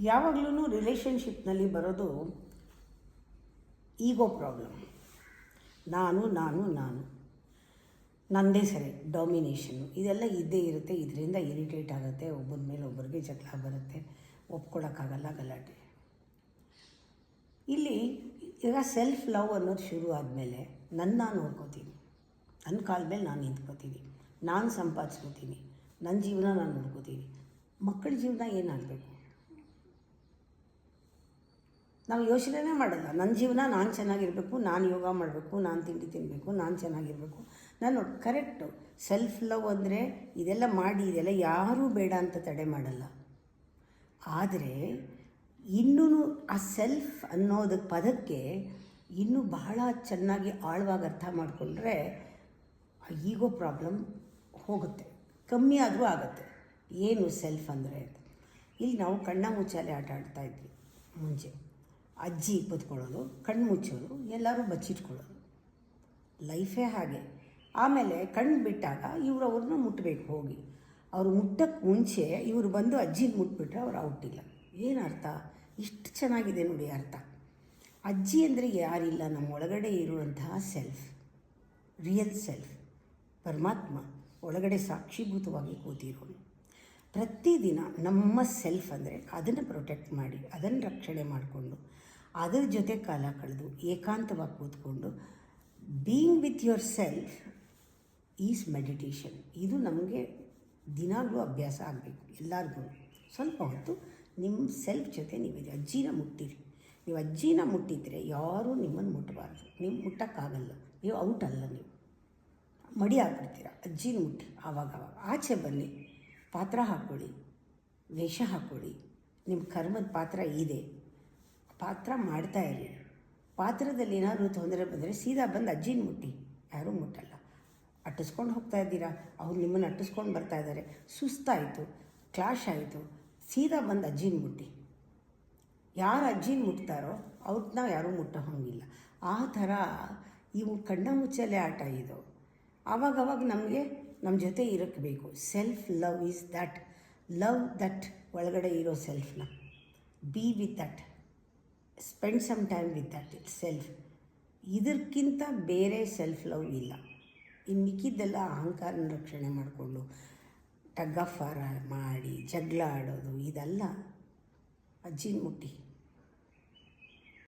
ಯಾವಾಗಲೂ ರಿಲೇಷನ್ಶಿಪ್ನಲ್ಲಿ ಬರೋದು ಈಗೋ ಪ್ರಾಬ್ಲಮ್. ನಾನು ನಾನು ನಾನು ನನ್ನದೇ ಸರಿ, ಡಾಮಿನೇಷನ್ನು ಇದೆಲ್ಲ ಇದ್ದೇ ಇರುತ್ತೆ. ಇದರಿಂದ ಇರಿಟೇಟ್ ಆಗುತ್ತೆ, ಒಬ್ಬರ ಮೇಲೆ ಒಬ್ಬರಿಗೆ ಜಗಳ ಬರುತ್ತೆ, ಒಪ್ಕೊಳ್ಳೋಕ್ಕಾಗಲ್ಲ, ಗಲಾಟೆ. ಇಲ್ಲಿ ಈಗ ಸೆಲ್ಫ್ ಲವ್ ಅನ್ನೋದು ಶುರು ಆದಮೇಲೆ ನಾನು ನೋಡ್ಕೋತೀನಿ, ನನ್ನ ಕಾಲ ಮೇಲೆ ನಾನು ನಿಂತ್ಕೋತೀನಿ, ನಾನು ಸಂಪಾದಿಸ್ಕೋತೀನಿ, ನನ್ನ ಜೀವನ ನಾನು ನೋಡ್ಕೋತೀನಿ. ಮಕ್ಕಳ ಜೀವನ ಏನಾಗಬೇಕು ನಾವು ಯೋಚನೆ ಮಾಡಲ್ಲ. ನನ್ನ ಜೀವನ ನಾನು ಚೆನ್ನಾಗಿರಬೇಕು, ನಾನು ಯೋಗ ಮಾಡಬೇಕು, ನಾನು ತಿಂಡಿ ತಿನ್ನಬೇಕು, ನಾನು ಚೆನ್ನಾಗಿರಬೇಕು, ನಾನು ಕರೆಕ್ಟು. ಸೆಲ್ಫ್ ಲವ್ ಅಂದರೆ ಇದೆಲ್ಲ ಮಾಡಿ, ಇದೆಲ್ಲ ಯಾರೂ ಬೇಡ ಅಂತ ತಡೆ ಮಾಡಲ್ಲ. ಆದರೆ ಇನ್ನೂ ಆ ಸೆಲ್ಫ್ ಅನ್ನೋದು ಪದಕ್ಕೆ ಇನ್ನೂ ಬಹಳ ಚೆನ್ನಾಗಿ ಆಳವಾಗಿ ಅರ್ಥ ಮಾಡಿಕೊಂಡ್ರೆ ಈಗೋ ಪ್ರಾಬ್ಲಮ್ ಹೋಗುತ್ತೆ, ಕಮ್ಮಿ ಆದರೂ ಆಗುತ್ತೆ. ಏನು ಸೆಲ್ಫ್ ಅಂದರೆ ಅಂತ. ಇಲ್ಲಿ ನಾವು ಕಣ್ಣ ಮುಚ್ಚಾಲೆ ಆಟ ಆಡ್ತಾಯಿದ್ವಿ ಮುಂಚೆ. ಅಜ್ಜಿ ಕೂತ್ಕೊಳ್ಳೋದು, ಕಣ್ಣು ಮುಚ್ಚೋದು, ಎಲ್ಲರೂ ಬಚ್ಚಿಟ್ಕೊಳ್ಳೋದು, ಲೈಫೇ ಹಾಗೆ. ಆಮೇಲೆ ಕಣ್ಣು ಬಿಟ್ಟಾಗ ಇವರು ಅವ್ರನ್ನ ಮುಟ್ಟಬೇಕು ಹೋಗಿ. ಅವರು ಮುಟ್ಟಕ್ಕೆ ಮುಂಚೆ ಇವರು ಬಂದು ಅಜ್ಜಿನ ಮುಟ್ಬಿಟ್ರೆ ಅವ್ರು ಔಟಿಲ್ಲ. ಏನು ಅರ್ಥ? ಇಷ್ಟು ಚೆನ್ನಾಗಿದೆ ನೋಡಿ ಅರ್ಥ. ಅಜ್ಜಿ ಅಂದರೆ ಯಾರಿಲ್ಲ, ನಮ್ಮ ಒಳಗಡೆ ಇರುವಂತಹ ಸೆಲ್ಫ್, ರಿಯಲ್ ಸೆಲ್ಫ್, ಪರಮಾತ್ಮ ಒಳಗಡೆ ಸಾಕ್ಷೀಭೂತವಾಗಿ ಕೂತಿರೋನು. ಪ್ರತಿದಿನ ನಮ್ಮ ಸೆಲ್ಫ್ ಅಂದರೆ ಅದನ್ನು ಪ್ರೊಟೆಕ್ಟ್ ಮಾಡಿ, ಅದನ್ನು ರಕ್ಷಣೆ ಮಾಡಿಕೊಂಡು, ಅದರ ಜೊತೆ ಕಾಲ ಕಳೆದು ಏಕಾಂತವಾಗಿ ಕೂತ್ಕೊಂಡು being with your self is meditation. ಇದು ನಮಗೆ ದಿನಾಗಲೂ ಅಭ್ಯಾಸ ಆಗಬೇಕು ಎಲ್ಲರಿಗೂ. ಸ್ವಲ್ಪ ಹೊತ್ತು ನಿಮ್ಮ ಸೆಲ್ಫ್ ಜೊತೆ ನೀವು ಅಜ್ಜಿನ ಮುಟ್ಟಿರಿ. ನೀವು ಅಜ್ಜಿನ ಮುಟ್ಟಿದರೆ ಯಾರೂ ನಿಮ್ಮನ್ನು ಮುಟ್ಟಬಾರ್ದು. ನೀವು ಮುಟ್ಟೋಕ್ಕಾಗಲ್ಲ, ನೀವು ಔಟ್ ಅಲ್ಲ, ನೀವು ಮಡಿ ಹಾಕ್ಬಿಡ್ತೀರ. ಅಜ್ಜಿನ ಮುಟ್ಟಿ ಆವಾಗ ಆಚೆ ಬನ್ನಿ, ಪಾತ್ರ ಹಾಕ್ಕೊಳ್ಳಿ, ವೇಷ ಹಾಕ್ಕೊಳ್ಳಿ. ನಿಮ್ಮ ಕರ್ಮದ ಪಾತ್ರ ಇದೆ, ಪಾತ್ರ ಮಾಡ್ತಾಯಿರಿ. ಪಾತ್ರದಲ್ಲಿ ಏನಾದರೂ ತೊಂದರೆ ಬಂದರೆ ಸೀದಾ ಬಂದು ಅಜ್ಜಿನ ಮುಟ್ಟಿ, ಯಾರೂ ಮುಟ್ಟಲ್ಲ. ಅಟ್ಟಿಸ್ಕೊಂಡು ಹೋಗ್ತಾ ಇದ್ದೀರಾ, ಅವ್ರು ನಿಮ್ಮನ್ನು ಅಟ್ಟಿಸ್ಕೊಂಡು ಬರ್ತಾ ಇದ್ದಾರೆ, ಸುಸ್ತಾಯಿತು, ಕ್ಲಾಶ್ ಆಯಿತು, ಸೀದಾ ಬಂದು ಅಜ್ಜಿನ ಮುಟ್ಟಿ. ಯಾರು ಅಜ್ಜಿನ ಮುಟ್ತಾರೋ ಅವ್ರನ್ನ ಯಾರೂ ಮುಟ್ಟೋ ಹಾಗಿಲ್ಲ. ಆ ಥರ ಇವು ಕಣ್ಣ ಮುಚ್ಚಲೆ ಆಟ ಇದು. ಆವಾಗವಾಗ ನಮಗೆ ನಮ್ಮ ಜೊತೆ ಇರೋಕ್ಕೆ ಬೇಕು. Self love is that love, that ಒಳಗಡೆ ಇರೋ ಸೆಲ್ಫ್ನ be with that, spend some time with that itself. ಇದಕ್ಕಿಂತ ಬೇರೆ ಸೆಲ್ಫ್ ಲವ್ ಇಲ್ಲ. ಇನ್ನು ಮಿಕ್ಕಿದ್ದೆಲ್ಲ ಅಹಂಕಾರನ ರಕ್ಷಣೆ ಮಾಡಿಕೊಂಡು ಟಗ್ ಆಫ್ ವಾರ್ ಮಾಡಿ ಜಗಳ ಆಡೋದು, ಇದೆಲ್ಲ ಅಜ್ಜಿನ ಮುಟ್ಟಿ